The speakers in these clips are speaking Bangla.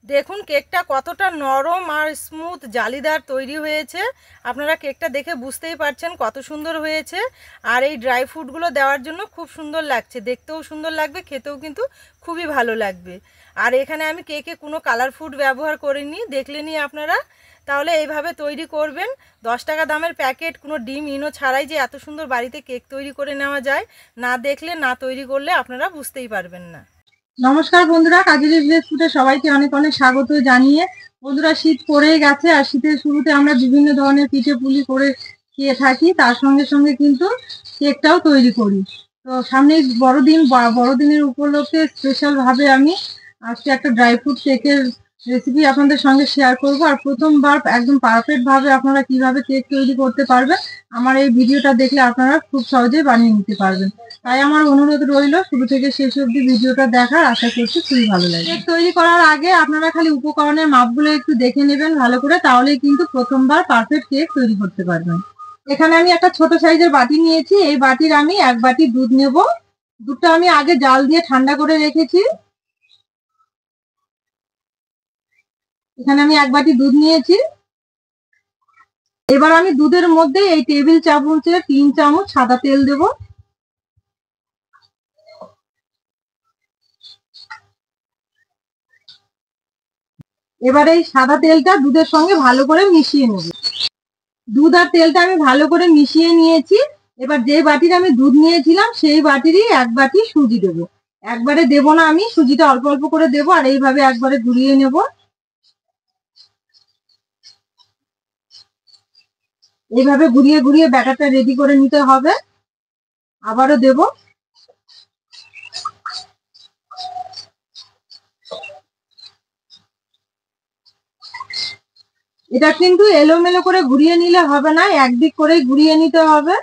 দেখুন কেকটা কতটা নরম আর স্মুথ জালিদার তৈরি হয়েছে। আপনারা কেকটা দেখে বুঝতেই পারছেন কত সুন্দর হয়েছে। আর এই ড্রাই ফ্রুটগুলো দেওয়ার জন্য খুব সুন্দর লাগছে, দেখতেও সুন্দর লাগবে, খেতেও কিন্তু খুবই ভালো লাগবে। আর এখানে আমি কেকে কোনো কালার ফুড ব্যবহার করিনি, দেখলেনি আপনারা। তাহলে এইভাবে তৈরি করবেন। 10 টাকা দামের প্যাকেট, কোনো ডিম ইনো ছাড়াই যে এত সুন্দর বাড়িতে কেক তৈরি করে নেওয়া যায়, না দেখলে না তৈরি করলে আপনারা বুঝতেই পারবেন না। নমস্কার বন্ধুরা, কাজের ভিলেজ ফুডে সবাইকে অনেক অনেক স্বাগত জানিয়ে, বন্ধুরা শীত পড়েই গেছে আর শীতের শুরুতে আমরা বিভিন্ন ধরনের পিঠে পুলি করে খেয়ে থাকি, তার সঙ্গে সঙ্গে কিন্তু কেকটাও তৈরি করি। তো সামনে বড়দিনের উপলক্ষে স্পেশাল ভাবে আমি আজকে একটা ড্রাই ফ্রুট কেকের রেসিপি আপনাদের সঙ্গে শেয়ার করব। আর প্রথমবার একদম পারফেক্ট ভাবে আপনারা কিভাবে কেক তৈরি করতে পারবেন আমার এই ভিডিওটা দেখলে আপনারা খুব সহজেই বানিয়ে নিতে পারবেন। তাই আমার অনুরোধ রইল শুরু থেকে শেষ অবধি ভিডিওটা দেখার, আশা করছি খুবই ভালো লাগে। কেক তৈরি করার আগে আপনারা খালি উপকরণের মাপগুলো একটু দেখে নেবেন ভালো করে, তাহলেই কিন্তু প্রথমবার পারফেক্ট কেক তৈরি করতে পারবেন। এখানে আমি একটা ছোট সাইজের বাটি নিয়েছি, এই বাটির আমি 1 বাটি দুধ নেব। দুধটা আমি আগে জাল দিয়ে ঠান্ডা করে রেখেছি। এখানে আমি 1 বাটি দুধ নিয়েছি। এবার আমি দুধের মধ্যে এই টেবিল চামচের 3 চামচ সাদা তেল দেব। এবার এই সাদা তেলটা দুধের সঙ্গে ভালো করে মিশিয়ে নেব। দুধ আর তেলটা আমি ভালো করে মিশিয়ে নিয়েছি। এবার যে বাটির আমি দুধ নিয়েছিলাম সেই বাটিরই 1 বাটি সুজি দেবো। একবারে দেবো না, আমি সুজিটা অল্প অল্প করে দেবো আর এইভাবে একবারে ঘুরিয়ে নেব। এইভাবে ঘুরিয়ে ঘুরিয়ে ব্যাটারটা রেডি করে নিতে হবে। আবারও দেব। এটা কিন্তু এলোমেলো করে ঘুরিয়ে নিলে হবে না, একদিক করে ঘুরিয়ে নিতে হবে।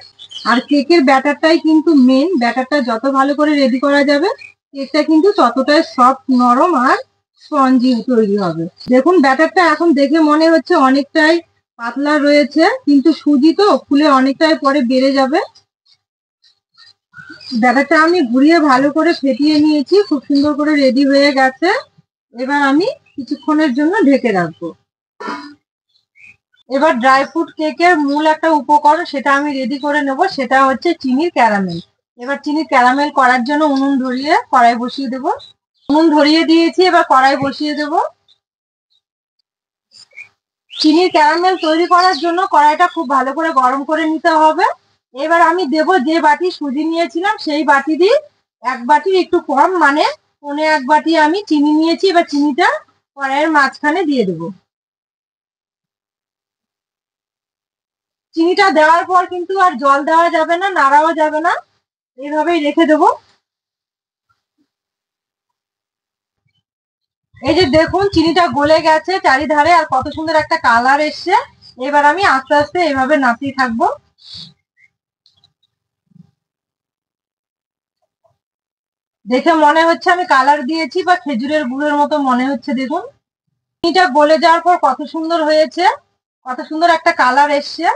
আর কেকের ব্যাটারটাই কিন্তু মেন, ব্যাটারটা যত ভালো করে রেডি করা যাবে কেকটা কিন্তু ততটাই সফট, নরম আর স্পঞ্জি তৈরি হবে। দেখুন ব্যাটারটা এখন দেখে মনে হচ্ছে অনেকটাই পাতলা রয়েছে, কিন্তু সুজি তো ফুলে অনেকটাই পরে বেড়ে যাবে। ব্যাটারটা আমি ঘুরিয়ে ভালো করে ফেটিয়ে নিয়েছি, খুব সুন্দর করে রেডি হয়ে গেছে। এবার আমি কিছুক্ষণের জন্য ঢেকে রাখবো। এবার ড্রাই ফ্রুট কেকের মূল একটা উপকরণ সেটা আমি রেডি করে নেব, সেটা হচ্ছে চিনির ক্যারামেল। এবার চিনির ক্যারামেল করার জন্য উনুন ধরিয়ে কড়াই বসিয়ে দেব। উনুন ধরিয়ে দিয়েছি, এবার কড়াই বসিয়ে দেব। চিনির ক্যারামেল তৈরি করার জন্য কড়াইটা খুব ভালো করে গরম করে নিতে হবে। এবার আমি দেব যে বাটি সুজি নিয়েছিলাম সেই বাটিরই 1 বাটির একটু কম, মানে 1.25 বাটি আমি চিনি নিয়েছি। এবার চিনিটা কড়াইয়ের মাঝখানে দিয়ে দেবো। চিনিটা দেওয়ার পর কিন্তু আর জল দেওয়া যাবে না, নাড়াও যাবে না, এইভাবেই রেখে দেবো। এই যে দেখুন চিনিটা গলে গেছে চারিধারে, আর কত সুন্দর একটা কালার এসছে। এবার আমি আস্তে আস্তে এইভাবে নাড়তেই থাকবো। দেখে মনে হচ্ছে আমি কালার দিয়েছি বা খেজুরের গুড়ের মতো মনে হচ্ছে। দেখুন চিনিটা গলে যাওয়ার পর কত সুন্দর হয়েছে, কত সুন্দর একটা কালার এসছে।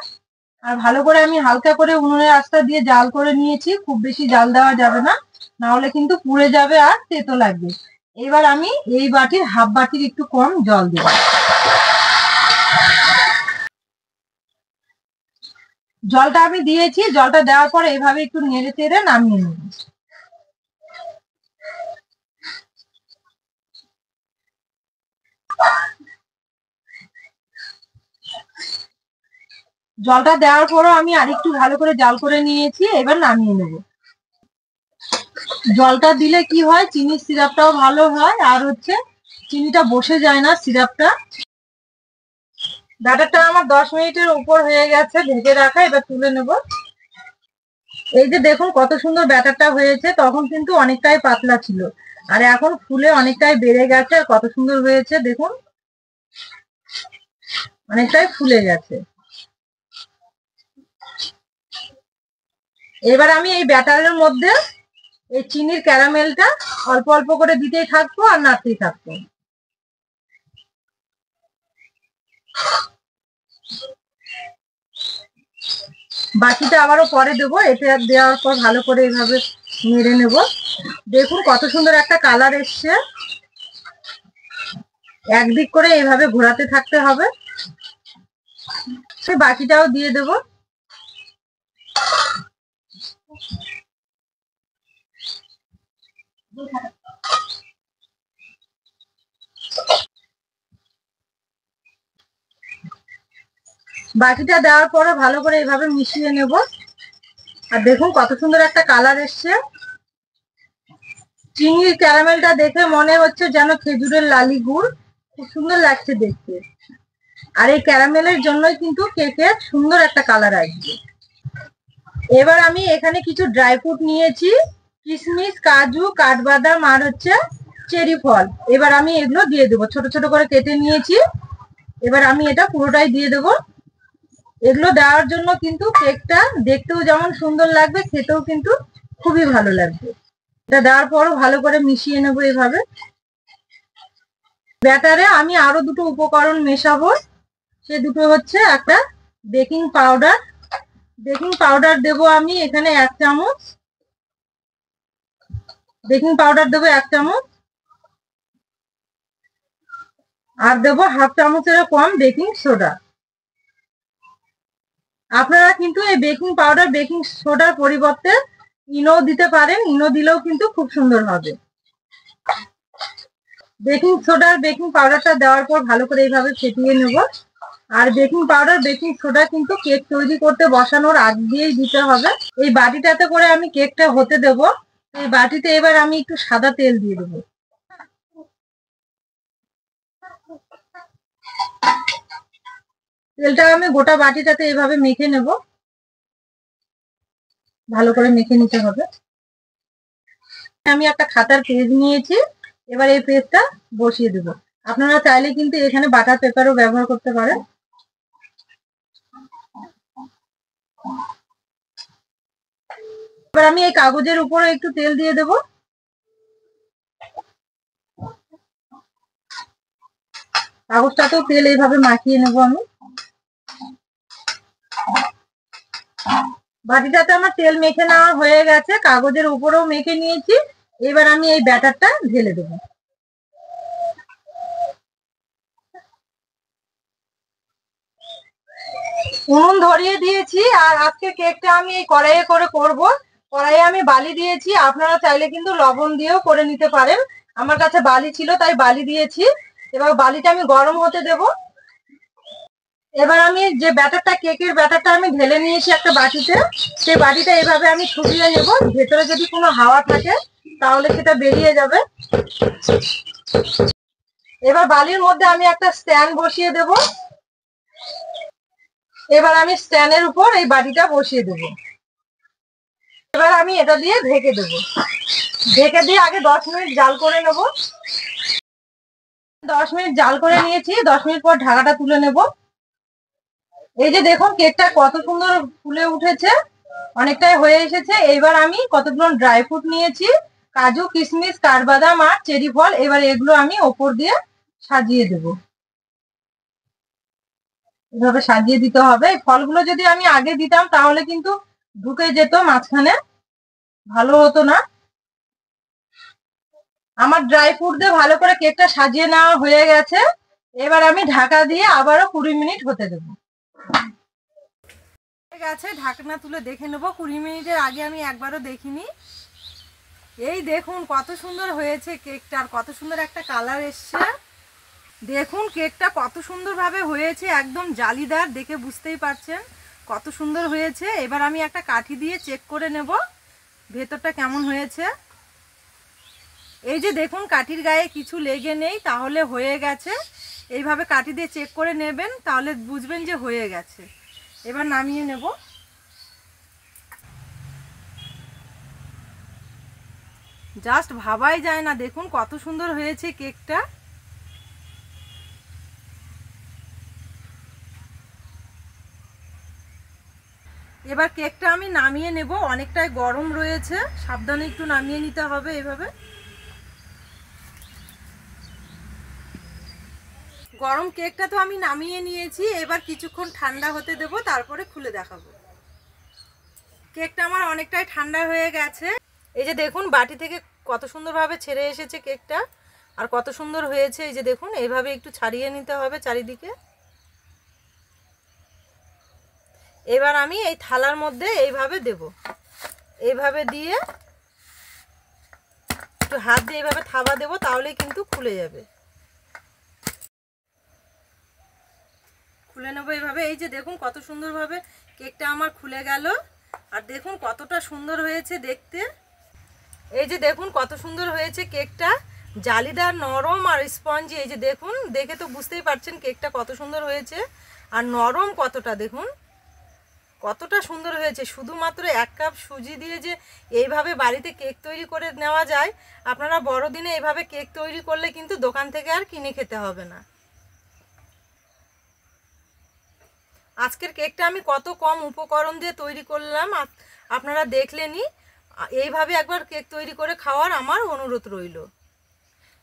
আর ভালো করে আমি হালকা করে উনুনের আঁচটা দিয়ে জাল করে নিয়েছি, খুব বেশি জাল দেওয়া যাবে না, না হলে কিন্তু পুড়ে যাবে আর তেতো লাগবে। এবার আমি এই বাটির হাফ বাটির একটু কম জল দেব। জলটা আমি দিয়েছি, জলটা দেওয়ার পর এইভাবে একটু নেড়ে চেড়ে নামিয়ে নেব। জলটা দেওয়ার পরও আমি আরেকটু ভালো করে জাল করে নিয়েছি, এবার নামিয়ে নেব। জলটা দিলে কি হয়, চিনির সিরাপটাও ভালো হয় আর হচ্ছে চিনিটা বসে যায় না সিরাপটা। ব্যাটারটা আমার 10 মিনিটের উপর হয়ে গেছে ঢেকে রাখা, এবার তুলে নেব। এই যে দেখুন কত সুন্দর ব্যাটারটা হয়েছে, তখন কিন্তু অনেকটাই পাতলা ছিল আর এখন ফুলে অনেকটাই বেড়ে গেছে আর কত সুন্দর হয়েছে। দেখুন অনেকটাই ফুলে গেছে। এবার আমি এই ব্যাটারের মধ্যে এই চিনির ক্যারামেলটা অল্প অল্প করে দিতেই থাকবো আর নাড়তেই থাকবো। বাকিটা আবারও পরে দেবো, এতে দেওয়ার পর ভালো করে এইভাবে নেড়ে নেব। দেখুন কত সুন্দর একটা কালার এসছে। একদিক করে এইভাবে ঘোরাতে থাকতে হবে। বাকিটাও দিয়ে দেব। বাকিটা দেওয়ার পরে ভালো করে এইভাবে মিশিয়ে নেব। আর দেখুন কত সুন্দর একটা কালার এসছে। চিংড়ির ক্যারামেলটা দেখে মনে হচ্ছে যেন খেজুরের লালি গুড়, খুব সুন্দর লাগছে দেখতে। আর এই ক্যারামেলের জন্যই কিন্তু কেকের সুন্দর একটা কালার আসবে। এবার আমি এখানে কিছু ড্রাই ফ্রুট নিয়েছি, কিশমিশ, কাজু, কাঠবাদাম আর হচ্ছে চেরি ফল। এবার আমি এগুলো দিয়ে দেবো, ছোট ছোট করে কেটে নিয়েছি। এবার আমি এটা পুরোটাই দিয়ে দেবো। এগুলো দেওয়ার জন্য কিন্তু কেকটা দেখতেও যেমন সুন্দর লাগবে, খেতেও কিন্তু খুবই ভালো লাগবে। এটা দেওয়ার পরও ভালো করে মিশিয়ে নেবো এভাবে। ব্যাটারে আমি আরো দুটো উপকরণ মেশাবো। সে দুটো হচ্ছে একটা বেকিং পাউডার। বেকিং পাউডার দেবো আমি এখানে 1 চামচ। বেকিং পাউডার দেবো 1 চামচ। আর দেবো 1/2 চামচেরও কম বেকিং সোডা। আপনারা কিন্তু এই বেকিং পাউডার, বেকিং সোডার পরিবর্তে ইনো দিতে পারেন। ইনো দিলেও কিন্তু খুব সুন্দর হবে। বেকিং সোডা আর বেকিং পাউডারটা দেওয়ার পর ভালো করে এইভাবে ফেটিয়ে নেব। আর বেকিং পাউডার, বেকিং সোডা কিন্তু কেক তৈরি করতে বসানোর আগ দিয়েই দিতে হবে। এই বাটিটাতে করে আমি কেকটা হতে দেব। এই বাটিতে এবার আমি একটু সাদা তেল দিয়ে দেবো। তেলটা আমি গোটা বাটিটাতে এইভাবে মেখে নেব। ভালো করে মেখে নিতে হবে। আমি একটা খাতার পেজ নিয়েছি। এবার এই পেজটা বসিয়ে দেব। আপনারা চাইলে কিন্তু এখানে বাটার পেপারও ব্যবহার করতে পারেন। এবার আমি এই কাগজের উপরে একটু তেল দিয়ে দেব। কাগজটাতেও তেল এইভাবে মাখিয়ে নেব আমি। বাটিটাতে আমার তেল মেখে নেওয়া হয়ে গেছে, কাগজের উপরেও মেখে নিয়েছি। এবার আমি এই ব্যাটারটা ঢেলে দেব। উনুন ধরিয়ে দিয়েছি। আর আজকে কেকটা আমি এই কড়াইয়ে করে করব। কড়াইয়ে আমি বালি দিয়েছি, আপনারা চাইলে কিন্তু লবণ দিয়েও করে নিতে পারেন। আমার কাছে বালি ছিল তাই বালি দিয়েছি। এবার বালিটা আমি গরম হতে দেব। এবার আমি যে ব্যাটারটা, কেকের ব্যাটারটা আমি ঢেলে নিয়েছি একটা বাটিতে, সেই বাটিটা এইভাবে আমি ছড়িয়ে নেব। ভেতরে যদি কোনো হাওয়া থাকে তাহলে সেটা বেরিয়ে যাবে। এবার বালির মধ্যে আমি একটা স্ট্যান্ড বসিয়ে দেব। এবার আমি স্ট্যান্ডের উপর এই বাটিটা বসিয়ে দেব। এবার আমি এটা দিয়ে ঢেকে দেব। ঢেকে দিয়ে আগে 10 মিনিট জাল করে নেব। 10 মিনিট জাল করে নিয়েছি। 10 মিনিট পর ঢাকাটা তুলে নেব। এই যে দেখুন কেকটা কত সুন্দর ফুলে উঠেছে, অনেকটাই হয়ে এসেছে। এইবার আমি কতগুলো ড্রাই ফ্রুট নিয়েছি, কাজু, কিশমিশ, কাঠবাদাম আর চেরি ফল। এবার এগুলো আমি ওপর দিয়ে সাজিয়ে দেব। এভাবে সাজিয়ে দিতে হবে। এই ফলগুলো যদি আমি আগে দিতাম তাহলে কিন্তু ঢুকে যেত মাঝখানে, ভালো হতো না। আমার ড্রাই ফ্রুট দিয়ে ভালো করে কেকটা সাজিয়ে নেওয়া হয়ে গেছে। এবার আমি ঢাকা দিয়ে আবারও 20 মিনিট হতে দেবো। ঠিক আছে, ঢাকনা তুলে দেখে নেবো। 20 মিনিটের আগে আমি একবারও দেখিনি। এই দেখুন কত সুন্দর হয়েছে কেকটা, আর কত সুন্দর একটা কালার এসছে। দেখুন কেকটা কত সুন্দরভাবে হয়েছে, একদম জালিদার, দেখে বুঝতেই পারছেন কত সুন্দর হয়েছে। এবার আমি একটা কাঠি দিয়ে চেক করে নেব ভেতরটা কেমন হয়েছে। এই যে দেখুন কাঠির গায়ে কিছু লেগে নেই, তাহলে হয়ে গেছে। এইভাবে কাঠি দিয়ে চেক করে নেবেন, তাহলে বুঝবেন যে হয়ে গেছে। এবার নামিয়ে নেব। জাস্ট ভাবাই যায় না, দেখুন কত সুন্দর হয়েছে কেকটা। এবার কেকটা আমি নামিয়ে নেব। অনেকটাই গরম রয়েছে, সাবধানে একটু নামিয়ে নিতে হবে এভাবে। গরম কেকটা তো আমি নামিয়ে নিয়েছি। এবার কিছুক্ষণ ঠান্ডা হতে দেব, তারপরে খুলে দেখাবো। কেকটা আমার অনেকটাই ঠান্ডা হয়ে গেছে। এই যে দেখুন বাটি থেকে কত সুন্দরভাবে ছেড়ে এসেছে কেকটা, আর কত সুন্দর হয়েছে। এই যে দেখুন, এইভাবে একটু ছাড়িয়ে নিতে হবে চারিদিকে। এবার আমি এই থালার মধ্যে এইভাবে দেব, এইভাবে দিয়ে একটু হাত দিয়ে এইভাবে থাবা দেব, তাহলেই কিন্তু খুলে যাবে। খুলে নেবো এইভাবে। এই যে দেখুন কত সুন্দরভাবে কেকটা আমার খুলে গেল। আর দেখুন কতটা সুন্দর হয়েছে দেখতে। এই যে দেখুন কত সুন্দর হয়েছে কেকটা, জালিদার, নরম আর স্পঞ্জি। এই যে দেখুন, দেখে তো বুঝতেই পারছেন কেকটা কত সুন্দর হয়েছে। আর নরম কতটা, দেখুন কতটা সুন্দর হয়েছে। শুধুমাত্র 1 কাপ সুজি দিয়ে যে এইভাবে বাড়িতে কেক তৈরি করে নেওয়া যায়, আপনারা বড়দিনে এইভাবে কেক তৈরি করলে কিন্তু দোকান থেকে আর কিনে খেতে হবে না। আজকের কেকটা আমি কত কম উপকরণ দিয়ে তৈরি করলাম, আপনারা দেখলেনই। এইভাবে একবার কেক তৈরি করে খাওয়ার আমার অনুরোধ রইল।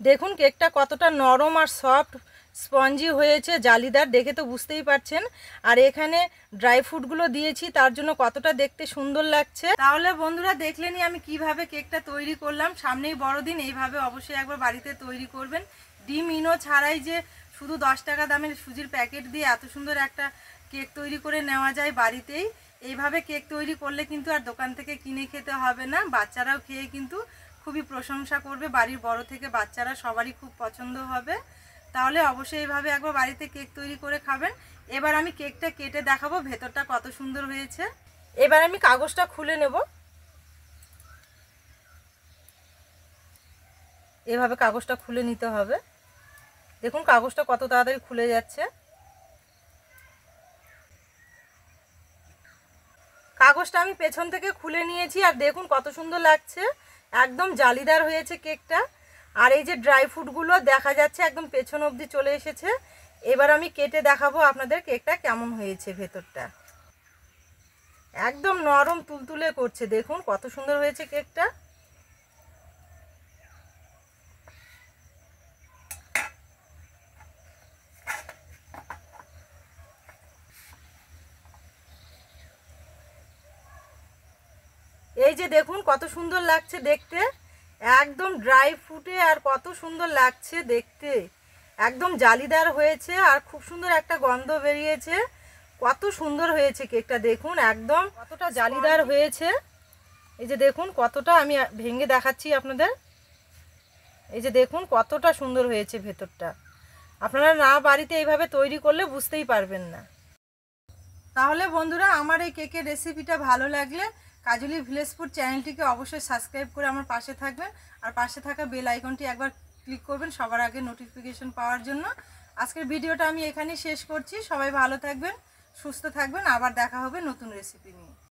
দেখুন কেকটা কতটা নরম আর সফট স্পঞ্জি হয়েছে, জালিদার, দেখে তো বুঝতেই পারছেন। আর এখানে ড্রাই ফ্রুটগুলো দিয়েছি, তার জন্য কতটা দেখতে সুন্দর লাগছে। তাহলে বন্ধুরা দেখলেনই আমি কিভাবে কেকটা তৈরি করলাম। সামনেই বড়দিন, এইভাবে অবশ্যই একবার বাড়িতে তৈরি করবেন। ডিম ইনো ছাড়াই যে শুধু 10 টাকা দামের সুজির প্যাকেট দিয়ে এত সুন্দর একটা কেক তৈরি করে নেওয়া যায় বাড়িতেই। এইভাবে কেক তৈরি করলে কিন্তু আর দোকান থেকে কিনে খেতে হবে না। বাচ্চারাও খেয়ে কিন্তু খুবই প্রশংসা করবে, বাড়ির বড় থেকে বাচ্চারা সবারই খুব পছন্দ হবে। তাহলে অবশ্যই এইভাবে একবার বাড়িতে কেক তৈরি করে খাবেন। এবার আমি কেকটা কেটে দেখাবো ভেতরটা কত সুন্দর হয়েছে। এবার আমি কাগজটা খুলে নেব। এভাবে কাগজটা খুলে নিতে হবে। দেখুন কাগজটা কত তাড়াতাড়ি খুলে যাচ্ছে। কাগজটা আমি পেছন থেকে খুলে নিয়েছি, আর দেখুন কত সুন্দর লাগছে, একদম জালিদার হয়েছে কেকটা। আর এই যে ড্রাই ফ্রুটগুলো দেখা যাচ্ছে একদম পেছন অবধি চলে এসেছে। এবার আমি কেটে দেখাবো আপনাদের কেকটা কেমন হয়েছে। ভেতরটা একদম নরম তুলতুলে করছে, দেখুন কত সুন্দর হয়েছে কেকটা। এই যে দেখুন কত সুন্দর লাগছে দেখতে, একদম ড্রাই ফ্রুটে আর কত সুন্দর লাগছে দেখতে, একদম জালিদার হয়েছে আর খুব সুন্দর একটা গন্ধ বেরিয়েছে। কত সুন্দর হয়েছে কেকটা, দেখুন একদম কতটা জালিদার হয়েছে। এই যে দেখুন কতটা, আমি ভেঙে দেখাচ্ছি আপনাদের। এই যে দেখুন কতটা সুন্দর হয়েছে ভেতরটা। আপনারা না বাড়িতে এইভাবে তৈরি করলে বুঝতেই পারবেন না। তাহলে বন্ধুরা আমার এই কেকের রেসিপিটা ভালো লাগলে কাজলি ভিলেজ ফুড চ্যানেলটিকে অবশ্যই সাবস্ক্রাইব করে আমার পাশে থাকবেন। আর পাশে থাকা বেল আইকনটি একবার ক্লিক করবেন সবার আগে নোটিফিকেশন পাওয়ার জন্য। আজকের ভিডিওটা আমি এখানেই শেষ করছি। সবাই ভালো থাকবেন, সুস্থ থাকবেন, আবার দেখা হবে নতুন রেসিপি নিয়ে।